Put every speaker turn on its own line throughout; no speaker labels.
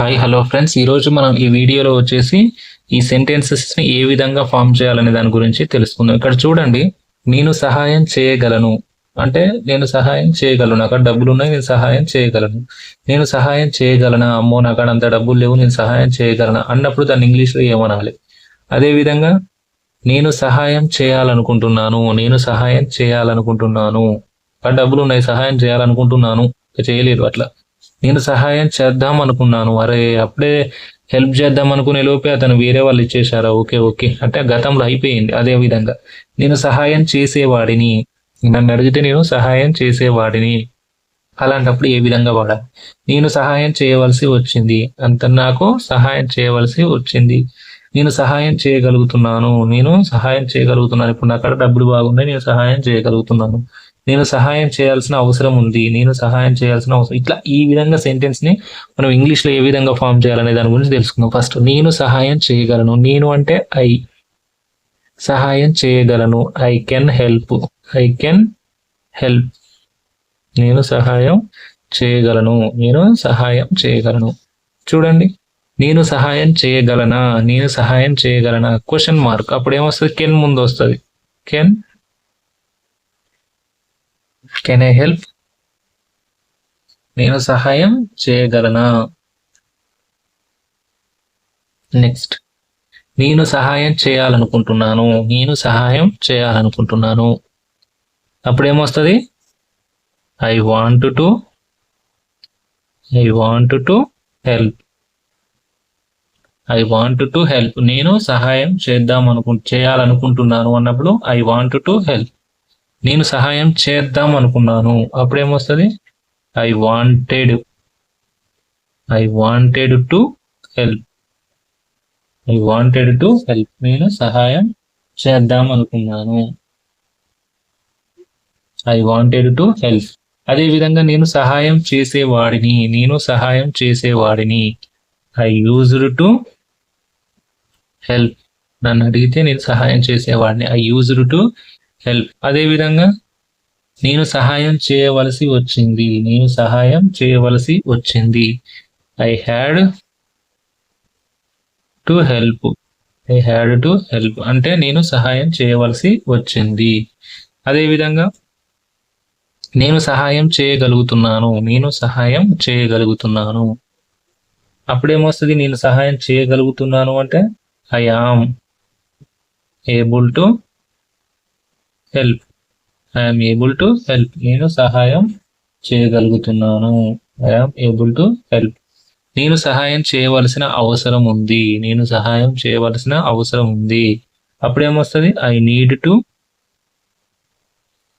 Hi hello friends, ఈరోజు మనం ఈ వీడియోలో వచ్చేసి ఈ సెంటెన్సెస్ని ఏ విధంగా ఫామ్ చేయాలనే దాని గురించి తెలుసుకుందాం. ఇక్కడ చూడండి, నేను సహాయం చేయగలను అంటే నేను సహాయం చేయగలను, అక్కడ డబ్బులు ఉన్నాయి, నేను సహాయం చేయగలను. నేను సహాయం చేయగలనా, అమ్మో నాకు అక్కడ అంత డబ్బులు లేవు, నేను సహాయం చేయగలనా అన్నప్పుడు దాన్ని ఇంగ్లీష్లో ఏమనాలి? అదేవిధంగా నేను సహాయం చేయాలనుకుంటున్నాను, నేను సహాయం చేయాలనుకుంటున్నాను, అక్కడ డబ్బులు ఉన్నాయి, సహాయం చేయాలనుకుంటున్నాను, చేయలేదు అట్లా. నేను సహాయం చేద్దాం అనుకున్నాను, అరే అప్పుడే హెల్ప్ చేద్దాం అనుకునే లోపే అతను వేరే వాళ్ళు ఇచ్చేశారా, ఓకే ఓకే అంటే గతంలో అయిపోయింది. అదే విధంగా నేను సహాయం చేసేవాడిని, నన్ను అడిగితే నేను సహాయం చేసేవాడిని, అలాంటప్పుడు ఏ విధంగా వాడాలి? నేను సహాయం చేయవలసి వచ్చింది, అంత నాకు సహాయం చేయవలసి వచ్చింది. నేను సహాయం చేయగలుగుతున్నాను, నేను సహాయం చేయగలుగుతున్నాను, ఇప్పుడు నా అక్కడ డబ్బులు బాగున్నాయి, నేను సహాయం చేయగలుగుతున్నాను. నేను సహాయం చేయాల్సిన అవసరం ఉంది, నేను సహాయం చేయాల్సిన అవసరం. ఇట్లా ఈ విధంగా సెంటెన్స్ ని మనం ఇంగ్లీష్ లో ఏ విధంగా ఫామ్ చేయాలనే దాని గురించి తెలుసుకుందాం. ఫస్ట్ నేను సహాయం చేయగలను, నేను అంటే ఐ, సహాయం చేయగలను I can help, I can help. నేను సహాయం చేయగలను, నేను సహాయం చేయగలను. చూడండి, నేను సహాయం చేయగలనా, నేను సహాయం చేయగలనా, క్వశ్చన్ మార్క్. అప్పుడు ఏమొస్తుంది? కెన్ ముందు వస్తుంది. కెన్ ఐ హెల్ప్, నేను సహాయం చేయగలనా. నెక్స్ట్, నేను సహాయం చేయాలనుకుంటున్నాను, నేను సహాయం చేయాలనుకుంటున్నాను. అప్పుడేమొస్తుంది? I want to help, I want to help. నేను సహాయం చేయాలనుకుంటున్నాను అన్నప్పుడు ఐ వాంట్ టు హెల్ప్. నేను సహాయం చేద్దాం అనుకున్నాను, అప్పుడేమొస్తుంది? I wanted to help, I wanted to help. నేను సహాయం చేద్దాం అనుకున్నాను, ఐ వాంటెడ్ టు హెల్ప్. అదేవిధంగా నేను సహాయం చేసేవాడిని, నేను సహాయం చేసేవాడిని, ఐ యూజ్డ్ టు హెల్ప్. నన్ను అడిగితే నేను సహాయం చేసేవాడిని, ఐ యూజ్డ్ టు హెల్ప్. అదేవిధంగా నేను సహాయం చేయవలసి వచ్చింది, నేను సహాయం చేయవలసి వచ్చింది, I had to help, I had to help అంటే నేను సహాయం చేయవలసి వచ్చింది. అదేవిధంగా నేను సహాయం చేయగలుగుతున్నాను, నేను సహాయం చేయగలుగుతున్నాను. అప్పుడేమొస్తుంది? నేను సహాయం చేయగలుగుతున్నాను అంటే I am able to help, I'm able to help. నేను సహాయం చేయగలుగుతున్నాను, ఐఎమ్ ఏబుల్ టు హెల్ప్. నేను సహాయం చేయవలసిన అవసరం ఉంది, నేను సహాయం చేయవలసిన అవసరం ఉంది. అప్పుడేమొస్తుంది? I need to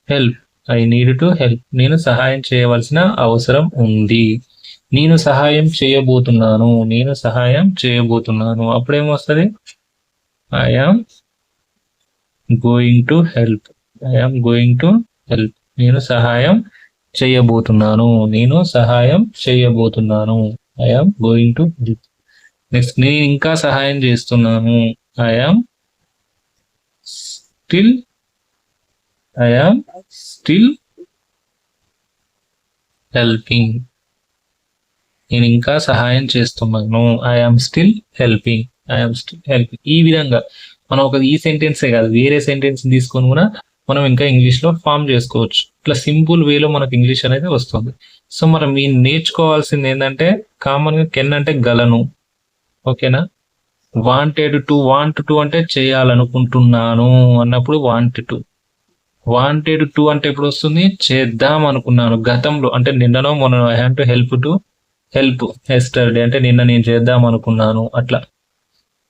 help, I need to help. నేను సహాయం చేయవలసిన అవసరం ఉంది. నేను సహాయం చేయబోతున్నాను, నేను సహాయం చేయబోతున్నాను. అప్పుడేమొస్తుంది? I am going to help, I'm going to help. నేను సహాయం చేయబోతున్నాను, నేను సహాయం చేయబోతున్నాను, I'm going to help. Next, నేను ఇంకా సహాయం చేస్తున్నాను, ఐఎమ్ స్టిల్ హెల్పింగ్. నేను ఇంకా సహాయం చేస్తున్నాను, I'm still helping, I'm still helping. ఈ విధంగా మనం ఈ సెంటెన్సే కాదు, వేరే సెంటెన్స్ తీసుకొని కూడా మనం ఇంకా ఇంగ్లీష్లో ఫామ్ చేసుకోవచ్చు. ఇట్లా సింపుల్ వేలో మనకు ఇంగ్లీష్ అనేది వస్తుంది. సో మనం నేర్చుకోవాల్సింది ఏంటంటే, కామన్గా కెన్ అంటే గలను, ఓకేనా. వాంట్ టు అంటే చేయాలనుకుంటున్నాను అన్నప్పుడు వాంటెడ్ టు అంటే ఎప్పుడు వస్తుంది? చేద్దాం అనుకున్నాను, గతంలో అంటే నిన్ననో మొన్న. I have to help yesterday అంటే నిన్న నేను చేద్దాం అనుకున్నాను, అట్లా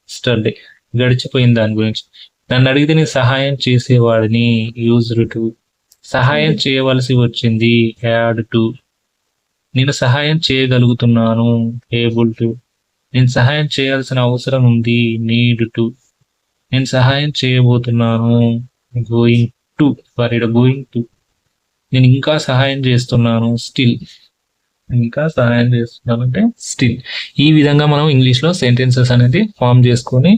ఎస్టర్డే గడిచిపోయిన దాని గురించి. నన్ను అడిగితే నేను సహాయం చేసేవాడిని, యూజ్డ్ టు. సహాయం చేయవలసి వచ్చింది, హ్యాడ్ టు. నేను సహాయం చేయగలుగుతున్నాను, ఏబుల్ టు. నేను సహాయం చేయాల్సిన అవసరం ఉంది, నీడ్ టు. నేను సహాయం చేయబోతున్నాను, గోయింగ్ టు. Going to. నేను ఇంకా సహాయం చేస్తున్నాను, స్టిల్. ఇంకా సహాయం చేస్తున్నాను అంటే స్టిల్. ఈ విధంగా మనం ఇంగ్లీష్లో సెంటెన్సెస్ అనేది ఫామ్ చేసుకొని,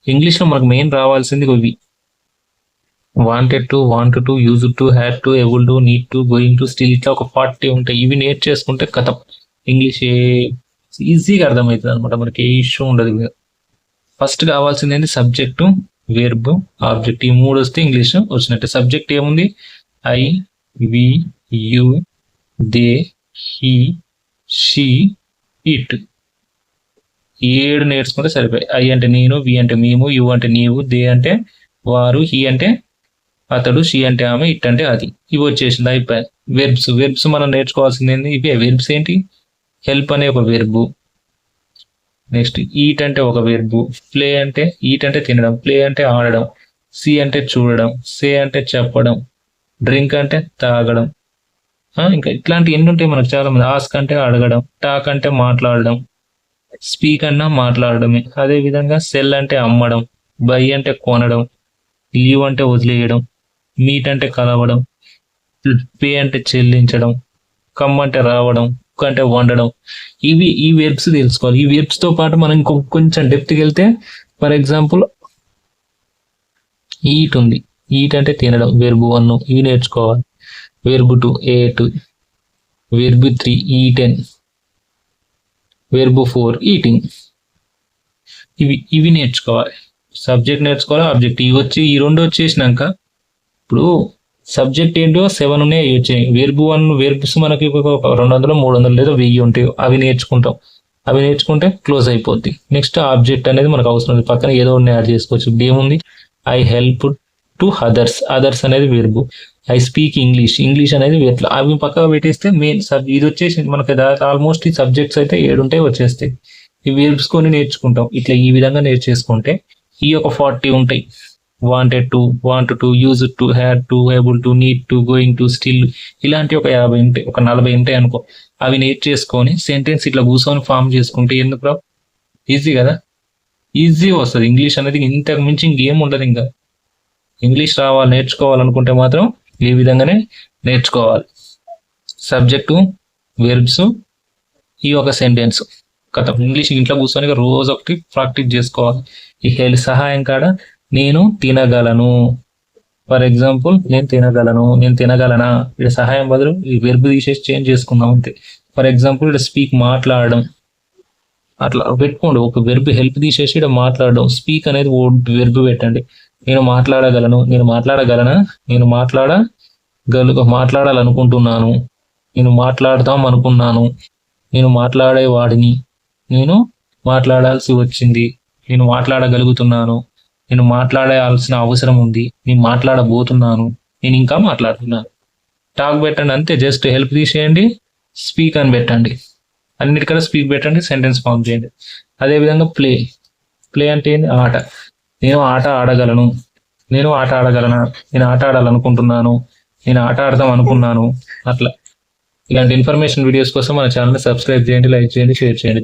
ఇంగ్లీష్లో మనకు మెయిన్ రావాల్సింది ఇవి: wanted to, want to, use to, had to, able to, need to, going to, still. ఇట్లా ఒక 40 ఉంటాయి. ఇవి నేర్చేసుకుంటే కథ ఇంగ్లీష్ ఈజీగా అర్థమవుతుంది అనమాట, మనకి ఏ ఇష్యూ ఉండదు. ఫస్ట్ కావాల్సింది ఏంటి? Subject, verb, object. ఈ 3 వస్తే ఇంగ్లీష్ వచ్చినట్టు. సబ్జెక్ట్ ఏముంది? I, we, you, they, he, she, it. 7 నేర్చుకుంటే సరిపోయి. ఐ అంటే నేను, వి అంటే మేము, యు అంటే నీవు, దే అంటే వారు, హీ అంటే అతడు, షీ అంటే ఆమె, ఇట్ అంటే అది. ఇవి వచ్చేసింది, అయిపోయాయి. వెర్బ్స్ మనం నేర్చుకోవాల్సింది ఏంటి? ఇవే వెర్బ్స్. ఏంటి? హెల్ప్ అనే ఒక వెర్బు. నెక్స్ట్ ఈట్ అంటే ఒక వెర్బు. ప్లే అంటే, ఈట్ అంటే తినడం, ప్లే అంటే ఆడడం, సీ అంటే చూడడం, సే అంటే చెప్పడం, డ్రింక్ అంటే తాగడం. ఇంకా ఇట్లాంటి ఎన్ని ఉంటాయి మనకు చాలా మంది. ఆస్క్ అంటే అడగడం, టాక్ అంటే మాట్లాడడం, స్పీక్ అన్నా మాట్లాడడమే. అదే విధంగా సెల్ అంటే అమ్మడం, బై అంటే కొనడం, లీవ్ అంటే వదిలేయడం, మీట్ అంటే కలవడం, పే అంటే చెల్లించడం, కమ్ అంటే రావడం, కుక్ అంటే వండడం. ఈ వెర్బ్స్ తెలుసుకోవాలి. ఈ వెర్బ్స్ తో పాటు మనం కొంచెం డెప్త్కి వెళ్తే, ఫర్ ఎగ్జాంపుల్ ఈట్ ఉంది. ఈట్ అంటే తినడం, వెర్బ్ 1. ఇవి నేర్చుకోవాలి. Verb 2 ate, verb 3 eaten, verb 4 eating. ఇవి నేర్చుకోవాలి. సబ్జెక్ట్ నేర్చుకోవాలి, ఆబ్జెక్ట్. ఈ 2 వచ్చేసినాక ఇప్పుడు సబ్జెక్ట్ ఏంటో 7 ఉన్నాయి, అవి వచ్చాయి. వెర్బ్ 1 వెర్బ్స్ మనకి 200 300 లేదా 1000 ఉంటాయి. అవి నేర్చుకుంటాం. అవి నేర్చుకుంటే క్లోజ్ అయిపోద్ది. నెక్స్ట్ ఆబ్జెక్ట్ అనేది మనకు అవసరం లేదు, పక్కన ఏదో ఒకటి యాడ్ చేసుకోవచ్చు. ఇప్పుడు ఏముంది? I help to others. Others అనేది వెర్బ్. ఐ స్పీక్ ఇంగ్లీష్ అనేది ఎట్లా. అవి పక్కన పెట్టేస్తే మెయిన్ ఇది వచ్చేసి మనకి ఆల్మోస్ట్ ఈ సబ్జెక్ట్స్ అయితే 7 ఉంటాయి, వచ్చేస్తాయి. ఈ వెర్బ్స్ కొన్ని నేర్చుకుంటాం. ఇట్లా ఈ విధంగా నేర్చేసుకుంటే ఈ ఒక 40 ఉంటాయి. Wanted to, want to, use to, had to, able to, need to, going to, still, ఇలాంటి ఒక 50 ఉంటాయి, ఒక 40 ఉంటాయి అనుకో. అవి నేర్చేసుకొని సెంటెన్స్ ఇట్లా కూర్చొని ఫామ్ చేసుకుంటే ఎందుకు ఈజీ కదా, ఈజీ వస్తుంది. ఇంగ్లీష్ అనేది ఇంతకు మించి ఇంకేం ఉండదు. ఇంకా ఇంగ్లీష్ నేర్చుకోవాలనుకుంటే మాత్రం ఈ విధంగానే నేర్చుకోవాలి. సబ్జెక్టు, వెర్బ్స్, ఈ ఒక సెంటెన్స్ కథ. ఇంగ్లీష్ ఇంట్లో కూర్చొని రోజు ఒకటి ప్రాక్టీస్ చేసుకోవాలి. ఈ హెల్ప్ సహాయం కాడ నేను తినగలను. ఫర్ ఎగ్జాంపుల్ నేను తినగలనా, ఇక్కడ సహాయం బదులు ఈ వెర్బ్ తీసేసి చేంజ్ చేసుకుందాం అంతే. ఫర్ ఎగ్జాంపుల్ ఇక్కడ స్పీక్ మాట్లాడడం, అట్లా పెట్టుకోండి. ఒక వెర్బ్ హెల్ప్ తీసేసి ఇక్కడ మాట్లాడడం, స్పీక్ అనేది వెర్బ్ పెట్టండి. నేను మాట్లాడగలను, నేను మాట్లాడాలనుకుంటున్నాను, నేను మాట్లాడదాం అనుకున్నాను, నేను మాట్లాడేవాడిని, నేను మాట్లాడాల్సి వచ్చింది, నేను మాట్లాడగలుగుతున్నాను, నేను మాట్లాడాల్సిన అవసరం ఉంది, నేను మాట్లాడబోతున్నాను, నేను ఇంకా మాట్లాడుతున్నాను. టాక్ పెట్టండి అంతే. జస్ట్ హెల్ప్ తీసేయండి, స్పీక్ అని పెట్టండి. అన్నిటికన్నా స్పీక్ పెట్టండి, సెంటెన్స్ ఫామ్ చేయండి. అదేవిధంగా ప్లే అంటే ఏంటి? ఆట. నేను ఆట ఆడగలనా, నేను ఆట ఆడాలనుకుంటున్నాను, నేను ఆట ఆడదాం అనుకున్నాను. అట్లా ఇలాంటి ఇన్ఫర్మేషన్ వీడియోస్ కోసం మన ఛానల్ని సబ్స్క్రైబ్ చేయండి, లైక్ చేయండి, షేర్ చేయండి.